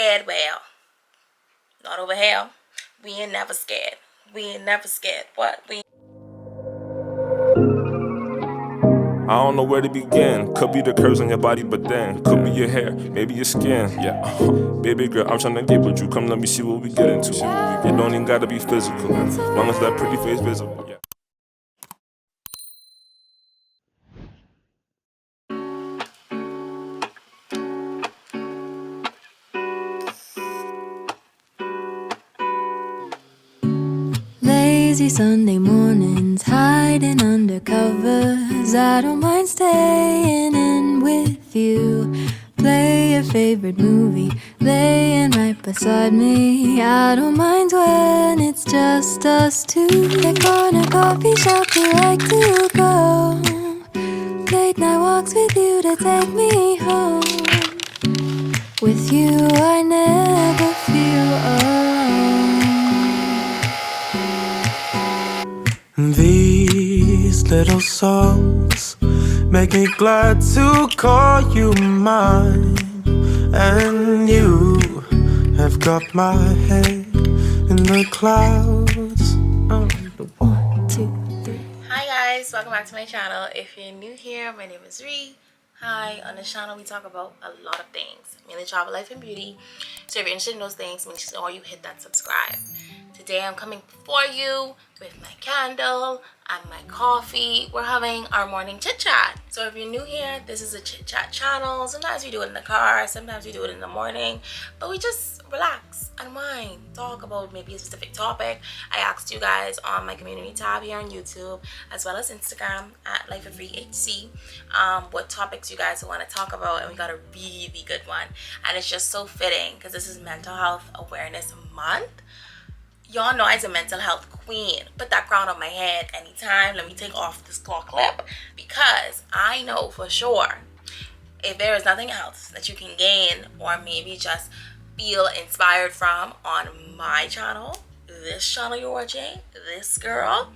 Scared well. Not over here. We ain't never scared. We ain't never scared. What? I don't know where to begin. Could be the curves on your body, but then could be your hair, maybe your skin. Yeah, baby girl, I'm tryna get with you. Come, let me see what we get into. It don't even gotta be physical, as long as that pretty face visible. Yeah. Lazy Sunday mornings, hiding under covers. I don't mind staying in with you. Play your favorite movie, laying right beside me. I don't mind when it's just us two. The corner coffee shop we like to go. Late night walks with you to take me home. With you I never feel alone. These little songs make me glad to call you mine. And you have got my head in the clouds. One, two, three. Hi guys, welcome back to my channel. If you're new here, my name is Ree. Hi, on this channel we talk about a lot of things, mainly travel, life, and beauty. So if you're interested in those things, make sure you hit that subscribe. Today I'm coming for you with my candle and my coffee. We're having our morning chit chat. So if you're new here, this is a chit chat channel. Sometimes we do it in the car, sometimes we do it in the morning, but we just relax, unwind, talk about maybe a specific topic. I asked you guys on my community tab here on YouTube as well as Instagram at Life of Free HC what topics you guys want to talk about, and we got a really good one, and it's just so fitting because this is Mental Health Awareness Month. Y'all know I'm a mental health queen. Put that crown on my head anytime. Let me take off this claw clip because I know for sure if there is nothing else that you can gain or maybe just feel inspired from on my channel, this channel you're watching, this girl,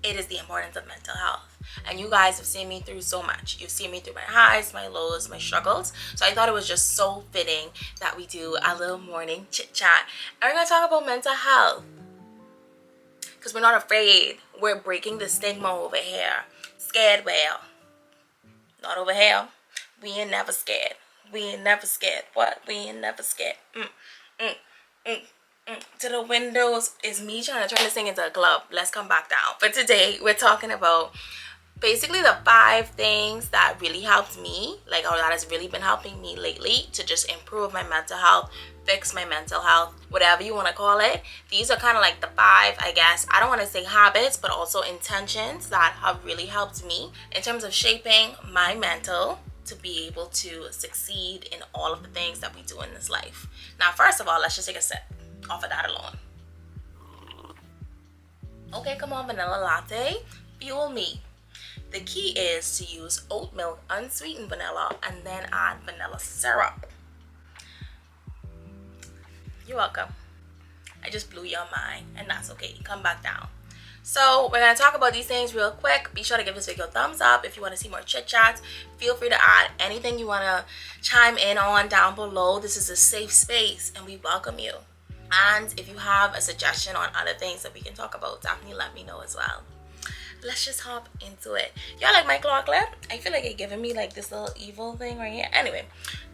it is the importance of mental health. And you guys have seen me through so much. You've seen me through my highs, my lows, my struggles. So I thought it was just so fitting that we do a little morning chit chat. And we're going to talk about mental health. Because we're not afraid. We're breaking the stigma over here. Scared well. Not over here. We ain't never scared. We ain't never scared. What? We ain't never scared. To the windows is me trying to sing into a club. Let's come back down. But today we're talking about basically the 5 things that really helped me, or that has really been helping me lately to just improve my mental health, fix my mental health, whatever you want to call it. These are kind of like the 5, I guess, I don't want to say habits, but also intentions that have really helped me in terms of shaping my mental to be able to succeed in all of the things that we do in this life. Now, first of all, let's just take a sip off of that alone. Okay, come on, vanilla latte, fuel me. The key is to use oat milk, unsweetened vanilla, and then add vanilla syrup. You're welcome. I just blew your mind, and that's okay. Come back down. So we're going to talk about these things real quick. Be sure to give this video a thumbs up. If you want to see more chit chats, feel free to add anything you want to chime in on down below. This is a safe space, and we welcome you. And if you have a suggestion on other things that we can talk about, definitely let me know as well. Let's just hop into it. Y'all like my claw clip? I feel like it's giving me like this little evil thing right here. Anyway,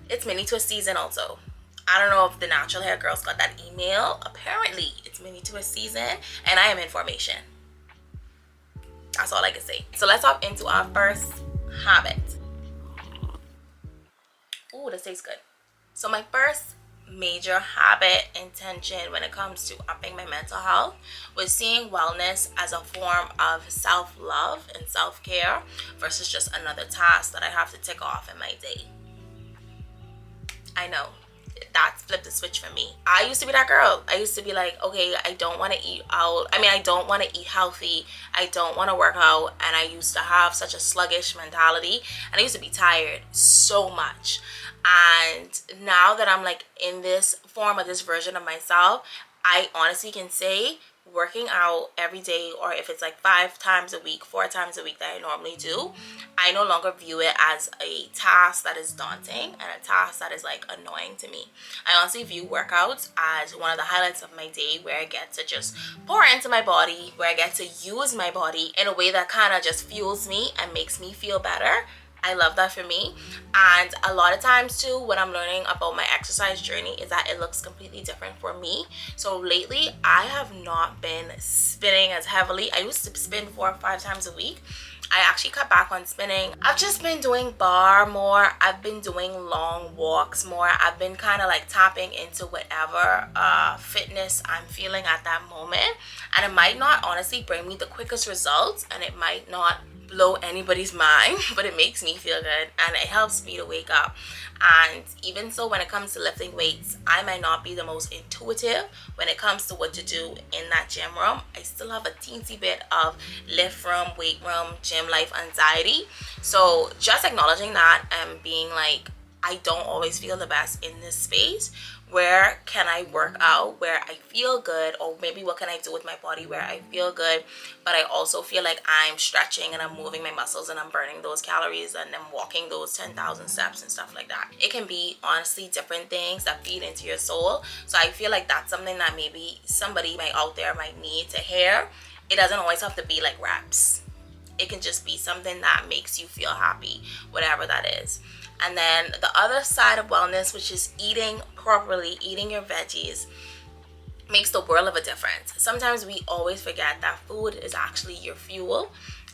it's mini twist season also. I don't know if the natural hair girls got that email. Apparently, it's mini twist season, and I am in formation. That's all I can say. So let's hop into our first habit. Ooh, this tastes good. So my first major habit intention when it comes to upping my mental health was seeing wellness as a form of self-love and self-care versus just another task that I have to tick off in my day. I know, that's flipped the switch for me. I used to be that girl. I used to be like, okay, I don't want to eat out. I don't want to eat healthy. I don't want to work out. And I used to have such a sluggish mentality. And I used to be tired so much. And now that I'm like in this form of this version of myself, I honestly can say working out every day, or if it's like 5 times a week, 4 times a week that I normally do, I no longer view it as a task that is daunting and a task that is like annoying to me. I honestly view workouts as one of the highlights of my day, where I get to just pour into my body, where I get to use my body in a way that kind of just fuels me and makes me feel better. I love that for me. And a lot of times too, when I'm learning about my exercise journey, is that it looks completely different for me. So lately I have not been spinning as heavily. I used to spin 4 or 5 times a week. I actually cut back on spinning. I've just been doing bar more. I've been doing long walks more. I've been kind of like tapping into whatever fitness I'm feeling at that moment. And it might not honestly bring me the quickest results, and it might not blow anybody's mind, but it makes me feel good and it helps me to wake up. And even so, when it comes to lifting weights, I might not be the most intuitive when it comes to what to do in that gym room. I still have a teensy bit of lift room, weight room, gym life anxiety. So just acknowledging that and being like, I don't always feel the best in this space. Where can I work out where I feel good, or maybe what can I do with my body where I feel good, but I also feel like I'm stretching and I'm moving my muscles and I'm burning those calories and I'm walking those 10,000 steps and stuff like that. It can be honestly different things that feed into your soul. So I feel like that's something that maybe somebody out there might need to hear. It doesn't always have to be like reps. It can just be something that makes you feel happy, whatever that is. And then the other side of wellness, which is eating properly, eating your veggies, makes the world of a difference. Sometimes we always forget that food is actually your fuel,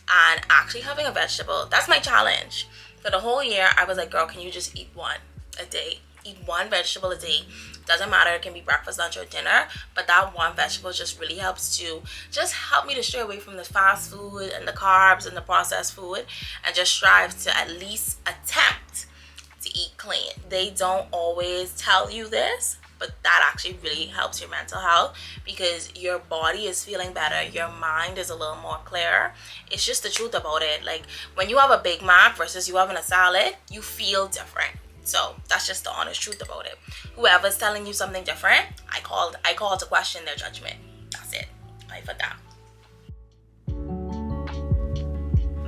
and actually having a vegetable, that's my challenge. For the whole year, I was like, girl, can you just eat one a day? Eat one vegetable a day. Doesn't matter, it can be breakfast, lunch, or dinner, but that one vegetable just really helps to just help me to stray away from the fast food and the carbs and the processed food, and just strive to at least attempt to eat clean. They don't always tell you this, but that actually really helps your mental health, because your body is feeling better, your mind is a little more clear. It's just the truth about it. Like when you have a Big Mac versus you having a salad, you feel different. So that's just the honest truth about it. Whoever's telling you something different, I call to question their judgment. That's it. I put that.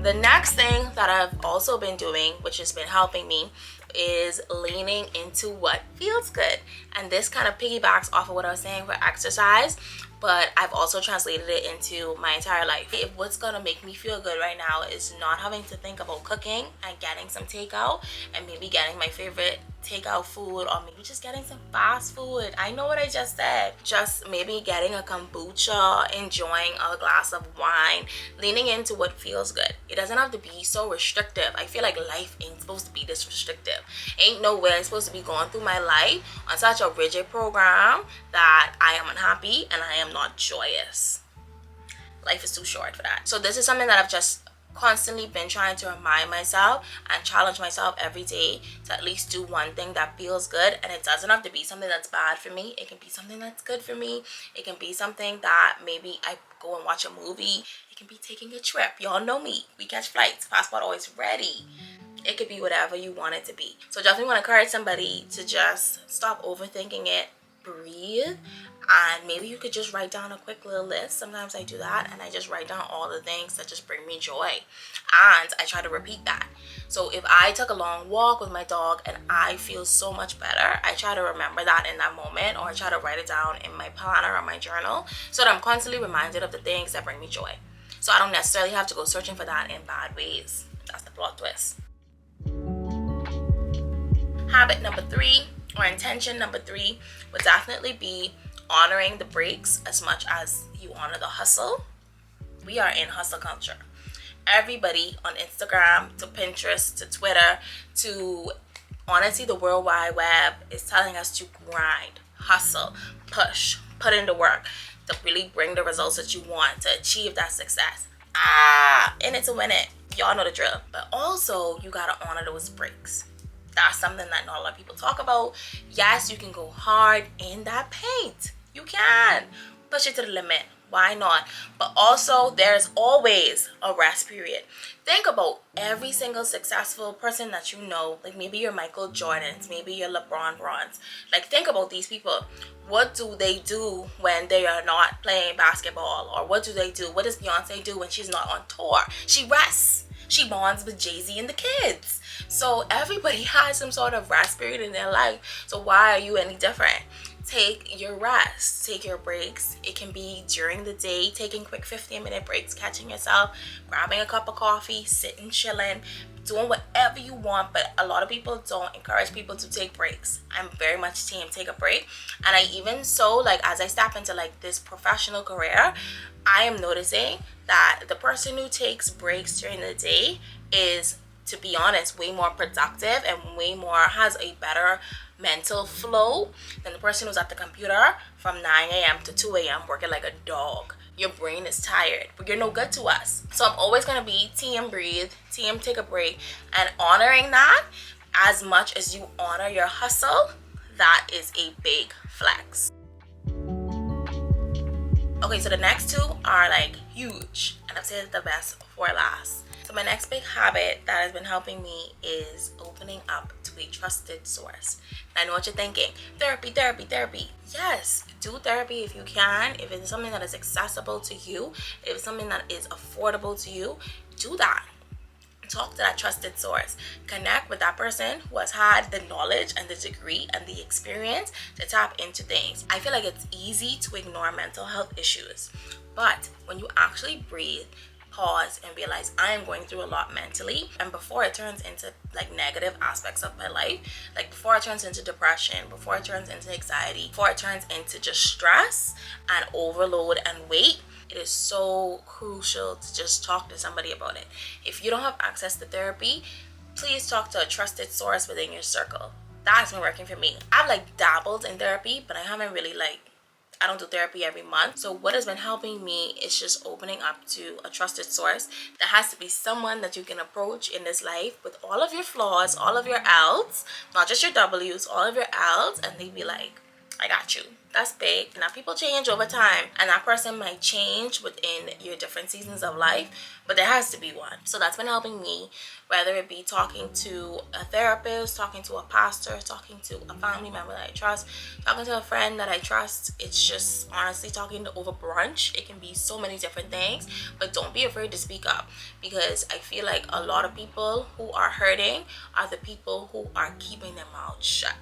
The next thing that I've also been doing, which has been helping me, is leaning into what feels good. And this kind of piggybacks off of what I was saying for exercise, but I've also translated it into my entire life. If what's gonna make me feel good right now is not having to think about cooking and getting some takeout, and maybe getting my favorite takeout food, or maybe just getting some fast food. I know what I just said. Just maybe getting a kombucha, enjoying a glass of wine, leaning into what feels good. It doesn't have to be so restrictive. I feel like life ain't supposed to be this restrictive. Ain't no way I'm supposed to be going through my life on such a rigid program that I am unhappy and I am not joyous. Life is too short for that. So this is something that I've just constantly been trying to remind myself and challenge myself every day to at least do one thing that feels good. And it doesn't have to be something that's bad for me. It can be something that's good for me. It can be something that maybe I go and watch a movie. It can be taking a trip. Y'all know me. We catch flights. Passport always ready. It could be whatever you want it to be. So definitely want to encourage somebody to just stop overthinking it, breathe, and maybe you could just write down a quick little list. Sometimes I do that, and I just write down all the things that just bring me joy, and I try to repeat that. So if I took a long walk with my dog and I feel so much better, I try to remember that in that moment, or I try to write it down in my planner or my journal, so that I'm constantly reminded of the things that bring me joy. So I don't necessarily have to go searching for that in bad ways. That's the plot twist. Habit number 3, or intention number 3, would definitely be honoring the breaks as much as you honor the hustle. We are in hustle culture. Everybody on Instagram to Pinterest to Twitter to honestly the World Wide Web is telling us to grind, hustle, push, put in the work to really bring the results that you want, to achieve that success. In it to win it. Y'all know the drill. But also you gotta honor those breaks. That's something that not a lot of people talk about. Yes, you can go hard in that paint. You can push it to the limit. Why not? But also, there's always a rest period. Think about every single successful person that you know, like maybe your Michael Jordans, maybe your LeBron Bronze. Like, think about these people. What do they do when they are not playing basketball? Or what do they do? What does Beyonce do when she's not on tour? She rests. She bonds with Jay-Z and the kids. So everybody has some sort of rest period in their life. So why are you any different? Take your rest, take your breaks. It can be during the day, taking quick 15-minute breaks, catching yourself, grabbing a cup of coffee, sitting, chilling, doing whatever you want. But a lot of people don't encourage people to take breaks. I'm very much team take a break. And I even so, like, as I step into like this professional career, I am noticing that the person who takes breaks during the day is, to be honest, way more productive and way more has a better mental flow than the person who's at the computer from 9 a.m. to 2 a.m. working like a dog. Your brain is tired, but you're no good to us. So I'm always going to be team breathe, team take a break, and honoring that as much as you honor your hustle. That is a big flex. Okay, so the next two are like huge, and I've said the best for last. So my next big habit that has been helping me is opening up to a trusted source. And I know what you're thinking. Therapy. Yes, do therapy if you can. If it's something that is accessible to you, if it's something that is affordable to you, do that. Talk to that trusted source. Connect with that person who has had the knowledge and the degree and the experience to tap into things. I feel like it's easy to ignore mental health issues, but when you actually breathe, pause, and realize I am going through a lot mentally, and before it turns into like negative aspects of my life, like before it turns into depression, before it turns into anxiety, before it turns into just stress and overload and weight, it is so crucial to just talk to somebody about it. If you don't have access to therapy, please talk to a trusted source within your circle. That's been working for me. I've like dabbled in therapy, but I haven't really I don't do therapy every month. So what has been helping me is just opening up to a trusted source. There has to be someone that you can approach in this life with all of your flaws, all of your L's, not just your W's, all of your L's, and they be like, I got you. That's big. Now people change over time, and that person might change within your different seasons of life, but there has to be one. So that's been helping me, whether it be talking to a therapist, talking to a pastor, talking to a family member that I trust, talking to a friend that I trust. It's just honestly talking over brunch. It can be so many different things, but don't be afraid to speak up, because I feel like a lot of people who are hurting are the people who are keeping their mouths shut.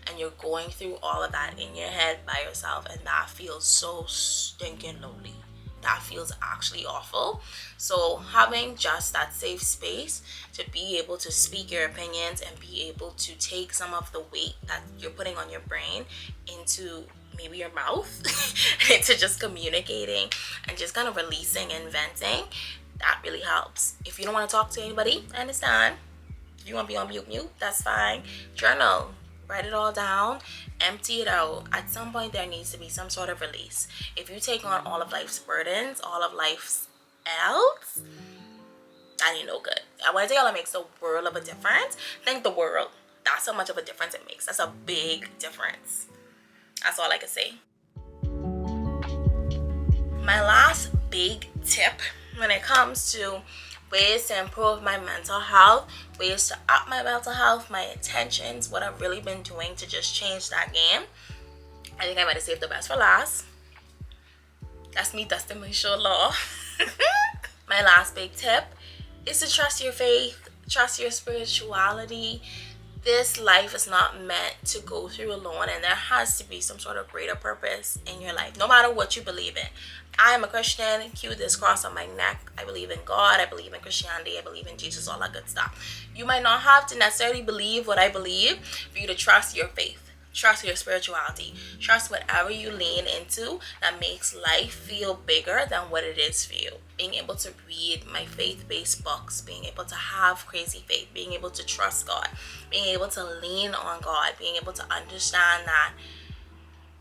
And you're going through all of that in your head by yourself, and that feels so stinking lonely. That feels actually awful. So having just that safe space to be able to speak your opinions and be able to take some of the weight that you're putting on your brain into maybe your mouth, into just communicating and just kind of releasing and venting, that really helps. If you don't want to talk to anybody, I understand. If you want to be on mute, that's fine. Journal. Write it all down, empty it out. At some point there needs to be some sort of release. If you take on all of life's burdens, all of life's L's, that ain't no good. When I tell y'all it makes a world of a difference, think the world. That's how much of a difference it makes. That's a big difference. That's all I can say. My last big tip when it comes to ways to improve my mental health, ways to up my mental health, my intentions, what I've really been doing to just change that game. I think I might have saved the best for last. That's me dusting my shoulder off. My last big tip is to trust your faith, trust your spirituality. This life is not meant to go through alone, and there has to be some sort of greater purpose in your life, no matter what you believe in. I am a Christian. Cue this cross on my neck. I believe in God. I believe in Christianity. I believe in Jesus, all that good stuff. You might not have to necessarily believe what I believe for you to trust your faith. Trust your spirituality. Trust whatever you lean into that makes life feel bigger than what it is for you. Being able to read my faith-based books, being able to have crazy faith, being able to trust God, being able to lean on God, being able to understand that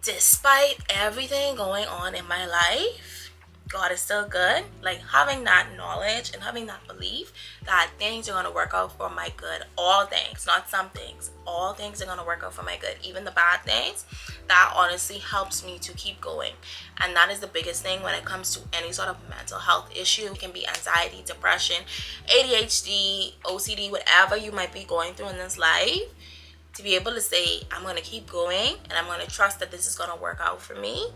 despite everything going on in my life, God is still good. Like having that knowledge and having that belief that things are going to work out for my good. All things, not some things. All things are going to work out for my good. Even the bad things, that honestly helps me to keep going. And that is the biggest thing when it comes to any sort of mental health issue. It can be anxiety, depression, ADHD, OCD, whatever you might be going through in this life. To be able to say, I'm going to keep going and I'm going to trust that this is going to work out for me,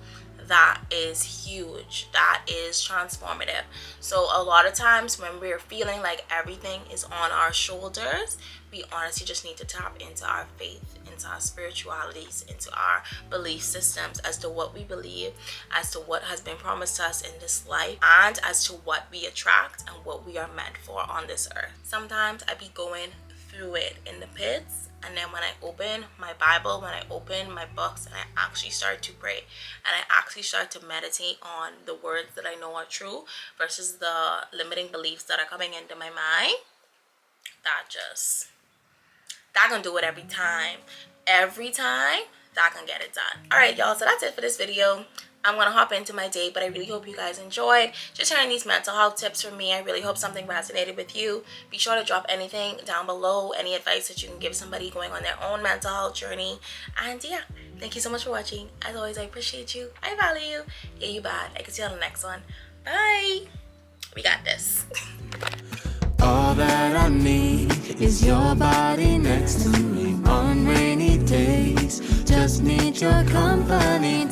that is huge. That is transformative. So a lot of times when we're feeling like everything is on our shoulders, we honestly just need to tap into our faith, into our spiritualities, into our belief systems as to what we believe, as to what has been promised to us in this life, and as to what we attract and what we are meant for on this earth. Sometimes I be going through it in the pits, and then when I open my Bible, when I open my books, and I actually start to pray, and I actually start to meditate on the words that I know are true versus the limiting beliefs that are coming into my mind, that gonna do it every time. Every time, that can get it done. All right, y'all, so that's it for this video. I'm gonna hop into my day, but I really hope you guys enjoyed just hearing these mental health tips from me. I really hope something resonated with you. Be sure to drop anything down below, any advice that you can give somebody going on their own mental health journey. And yeah, thank you so much for watching. As always, I appreciate you. I value you. Yeah, you bad. I can see you on the next one. Bye. We got this. All that I need is your body next to me on rainy days. Just need your company.